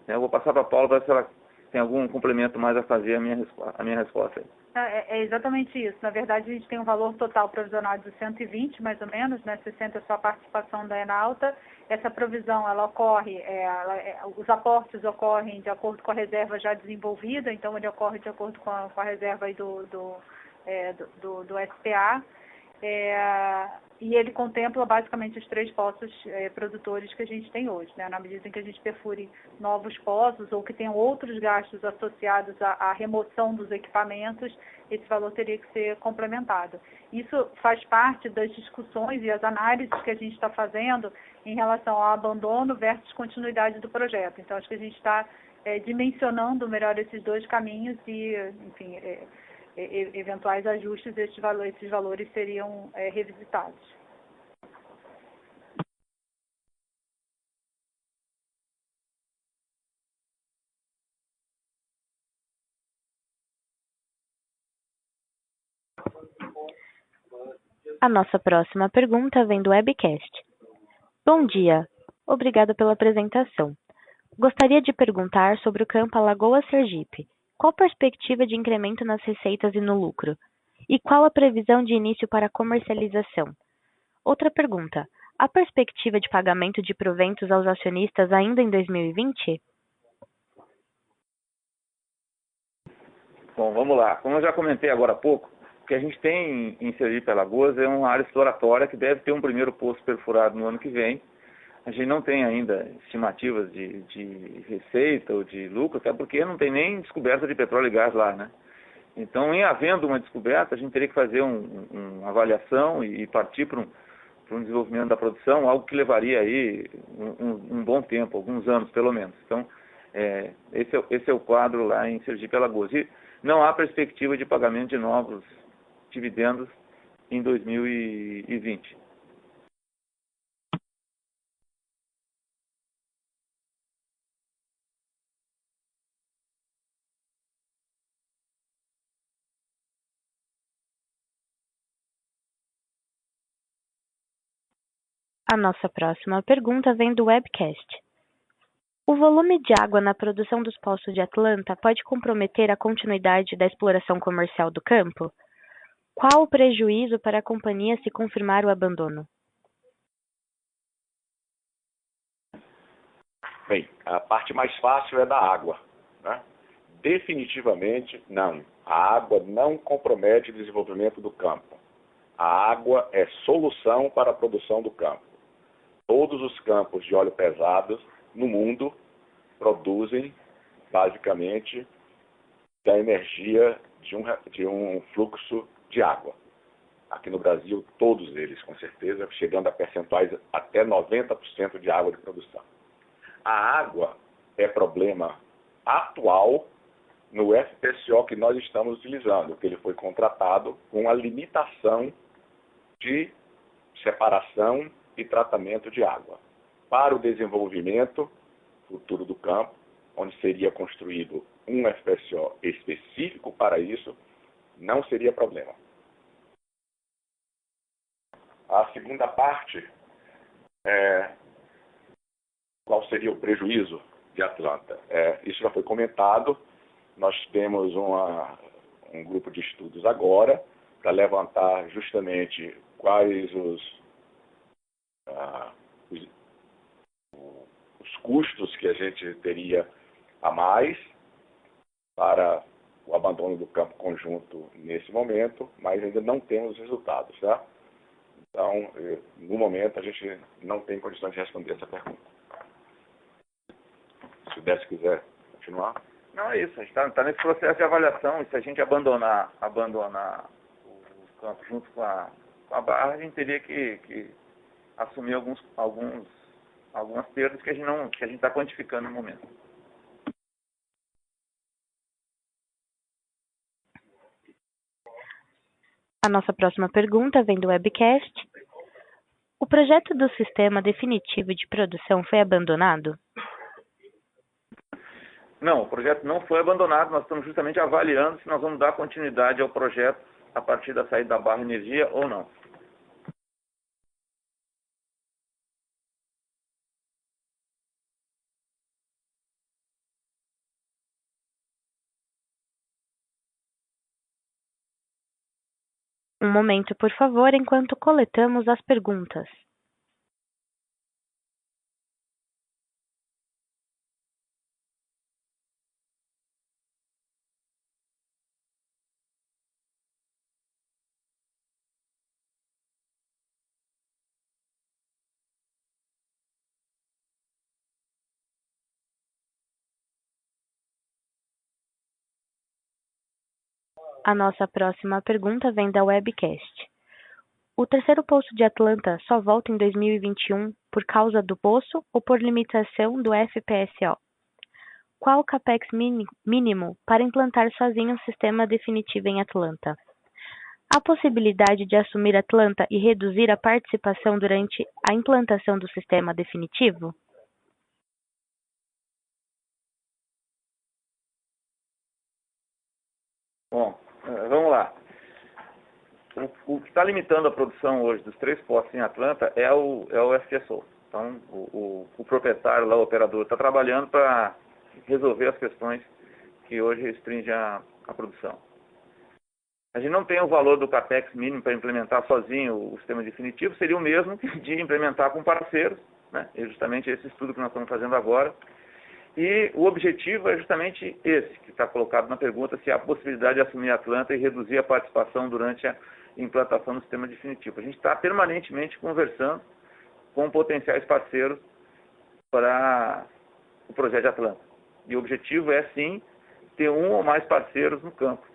Eu vou passar para a Paula para ver se ela tem algum complemento mais a fazer a minha resposta. É exatamente isso. Na verdade, a gente tem um valor total provisionado de 120, mais ou menos, né? 60 é só a participação da Enalta. Essa provisão, ela ocorre, os aportes ocorrem de acordo com a reserva já desenvolvida, então ele ocorre de acordo com a reserva aí do SPA. E ele contempla basicamente os 3 poços produtores que a gente tem hoje, né? Na medida em que a gente perfure novos poços ou que tenham outros gastos associados à remoção dos equipamentos, esse valor teria que ser complementado. Isso faz parte das discussões e as análises que a gente está fazendo em relação ao abandono versus continuidade do projeto. Então, acho que a gente está dimensionando melhor esses 2 caminhos e, enfim, eventuais ajustes esses valores seriam revisitados. A nossa próxima pergunta vem do webcast. Bom dia, obrigada pela apresentação. Gostaria de perguntar sobre o campo Alagoas Sergipe. Qual a perspectiva de incremento nas receitas e no lucro? E qual a previsão de início para a comercialização? Outra pergunta. Há perspectiva de pagamento de proventos aos acionistas ainda em 2020? Bom, vamos lá. Como eu já comentei agora há pouco, o que a gente tem em Sergipe Alagoas é uma área exploratória que deve ter um primeiro poço perfurado no ano que vem. A gente não tem ainda estimativas de receita ou de lucro, até porque não tem nem descoberta de petróleo e gás lá, né? Então, em havendo uma descoberta, a gente teria que fazer uma avaliação e partir para um desenvolvimento da produção, algo que levaria aí um bom tempo, alguns anos pelo menos. Então, esse é o quadro lá em Sergipe Alagoas. E não há perspectiva de pagamento de novos dividendos em 2020. A nossa próxima pergunta vem do webcast. O volume de água na produção dos poços de Atlanta pode comprometer a continuidade da exploração comercial do campo? Qual o prejuízo para a companhia se confirmar o abandono? Bem, a parte mais fácil é da água, né? Definitivamente, não. A água não compromete o desenvolvimento do campo. A água é solução para a produção do campo. Todos os campos de óleo pesado no mundo produzem, basicamente, da energia de um fluxo de água. Aqui no Brasil, todos eles, com certeza, chegando a percentuais até 90% de água de produção. A água é problema atual no FPSO que nós estamos utilizando, que ele foi contratado com a limitação de separação e tratamento de água. Para o desenvolvimento futuro do campo, onde seria construído um FPSO específico para isso, não seria problema. A segunda parte é qual seria o prejuízo de Atlanta. Isso já foi comentado. Nós temos um grupo de estudos agora para levantar justamente quais os custos que a gente teria a mais para o abandono do campo conjunto nesse momento, mas ainda não temos resultados, tá? Então, no momento, a gente não tem condições de responder essa pergunta. Se o Décio quiser continuar. Não, é isso. A gente está nesse processo de avaliação, e se a gente abandonar o campo junto com a barra, a gente teria que assumir algumas perdas que a gente está quantificando no momento. A nossa próxima pergunta vem do webcast. O projeto do sistema definitivo de produção foi abandonado? Não, o projeto não foi abandonado. Nós estamos justamente avaliando se nós vamos dar continuidade ao projeto a partir da saída da Barra Energia ou não. Um momento, por favor, enquanto coletamos as perguntas. A nossa próxima pergunta vem da webcast. O terceiro poço de Atlanta só volta em 2021 por causa do poço ou por limitação do FPSO? Qual o capex mínimo para implantar sozinho um sistema definitivo em Atlanta? Há possibilidade de assumir Atlanta e reduzir a participação durante a implantação do sistema definitivo? Bom, vamos lá. O que está limitando a produção hoje dos 3 poços em Atlanta é o FPSO. Então, o proprietário lá, o operador, está trabalhando para resolver as questões que hoje restringem a produção. A gente não tem o valor do capex mínimo para implementar sozinho o sistema definitivo, seria o mesmo de implementar com parceiros, né? É justamente esse estudo que nós estamos fazendo agora. E o objetivo é justamente esse, que está colocado na pergunta, se há possibilidade de assumir a Atlanta e reduzir a participação durante a implantação do sistema definitivo. A gente está permanentemente conversando com potenciais parceiros para o projeto de Atlanta. E o objetivo é, sim, ter um ou mais parceiros no campo.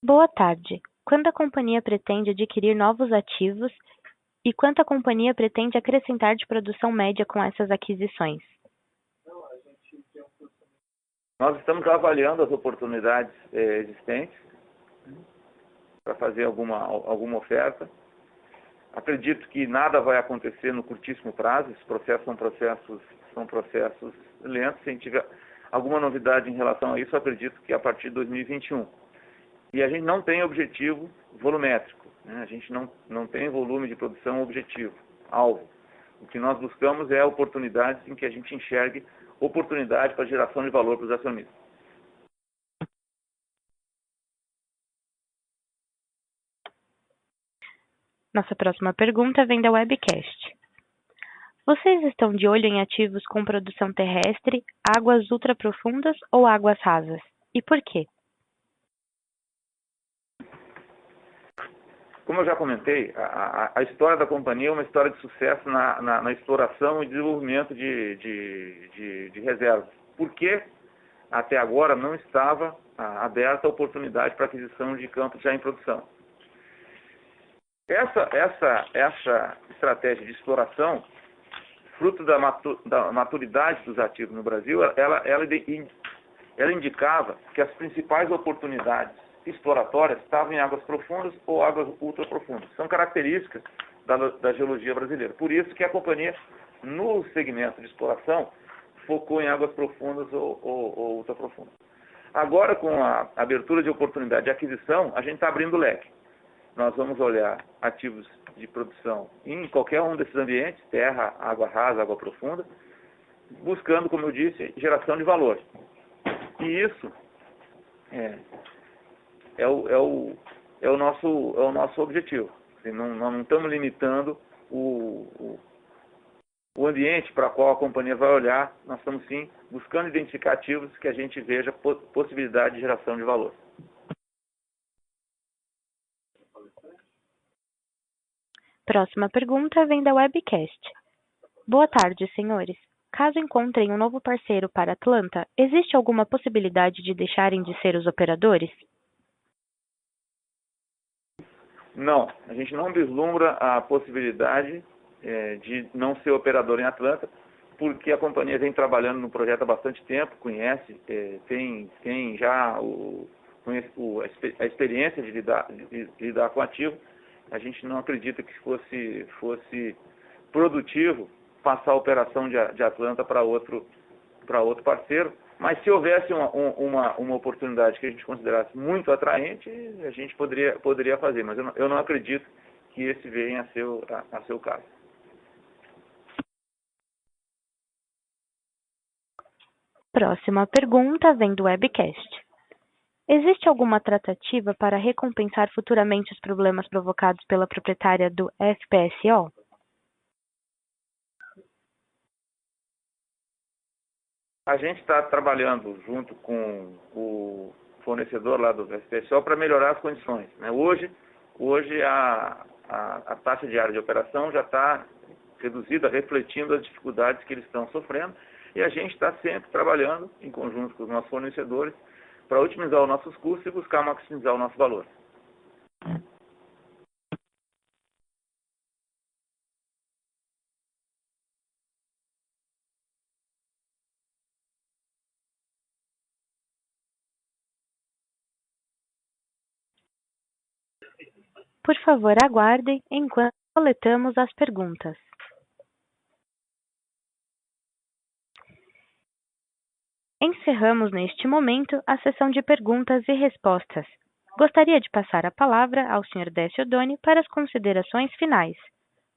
Boa tarde. Quando a companhia pretende adquirir novos ativos e quanto a companhia pretende acrescentar de produção média com essas aquisições? Nós estamos avaliando as oportunidades existentes para fazer alguma oferta. Acredito que nada vai acontecer no curtíssimo prazo. Esses processos são processos lentos. Se a gente tiver alguma novidade em relação a isso, acredito que a partir de 2021. E a gente não tem objetivo volumétrico, né? A gente não tem volume de produção objetivo, alvo. O que nós buscamos é oportunidades em que a gente enxergue oportunidade para geração de valor para os acionistas. Nossa próxima pergunta vem da webcast. Vocês estão de olho em ativos com produção terrestre, águas ultraprofundas ou águas rasas? E por quê? Como eu já comentei, a história da companhia é uma história de sucesso na exploração e desenvolvimento de reservas. Por que até agora não estava aberta a oportunidade para aquisição de campos já em produção? Essa estratégia de exploração, fruto da maturidade dos ativos no Brasil, ela indicava que as principais oportunidades exploratórias estavam em águas profundas ou águas ultraprofundas. São características da geologia brasileira. Por isso que a companhia, no segmento de exploração, focou em águas profundas ou ultraprofundas. Agora, com a abertura de oportunidade de aquisição, a gente está abrindo o leque. Nós vamos olhar ativos de produção em qualquer um desses ambientes, terra, água rasa, água profunda, buscando, como eu disse, geração de valor. E isso é o nosso objetivo. Assim, nós não estamos limitando o ambiente para qual a companhia vai olhar, nós estamos sim buscando identificar ativos que a gente veja possibilidade de geração de valor. Próxima pergunta vem da webcast. Boa tarde, senhores. Caso encontrem um novo parceiro para Atlanta, existe alguma possibilidade de deixarem de ser os operadores? Não, a gente não vislumbra a possibilidade de não ser operador em Atlanta, porque a companhia vem trabalhando no projeto há bastante tempo, conhece, tem já a experiência de lidar com ativo. A gente não acredita que fosse produtivo passar a operação de Atlanta para outro parceiro, mas se houvesse uma oportunidade que a gente considerasse muito atraente, a gente poderia fazer, mas eu não acredito que esse venha a ser o caso. Próxima pergunta vem do webcast. Existe alguma tratativa para recompensar futuramente os problemas provocados pela proprietária do FPSO? A gente está trabalhando junto com o fornecedor lá do FPSO para melhorar as condições, né? Hoje a taxa diária de operação já está reduzida, refletindo as dificuldades que eles estão sofrendo, e a gente está sempre trabalhando em conjunto com os nossos fornecedores para otimizar os nossos custos e buscar maximizar o nosso valor. Por favor, aguardem enquanto coletamos as perguntas. Encerramos neste momento a sessão de perguntas e respostas. Gostaria de passar a palavra ao Sr. Décio Oddoni para as considerações finais.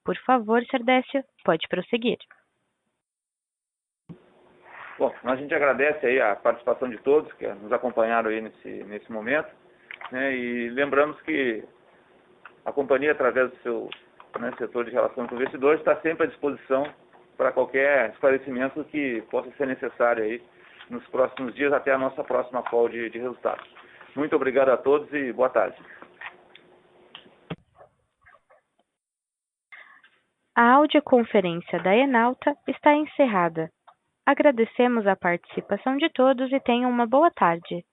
Por favor, Sr. Décio, pode prosseguir. Bom, a gente agradece aí a participação de todos que nos acompanharam aí nesse momento, né, e lembramos que a companhia, através do seu setor de relações com investidores, está sempre à disposição para qualquer esclarecimento que possa ser necessário aí nos próximos dias, até a nossa próxima call de resultados. Muito obrigado a todos e boa tarde. A audioconferência da Enauta está encerrada. Agradecemos a participação de todos e tenham uma boa tarde.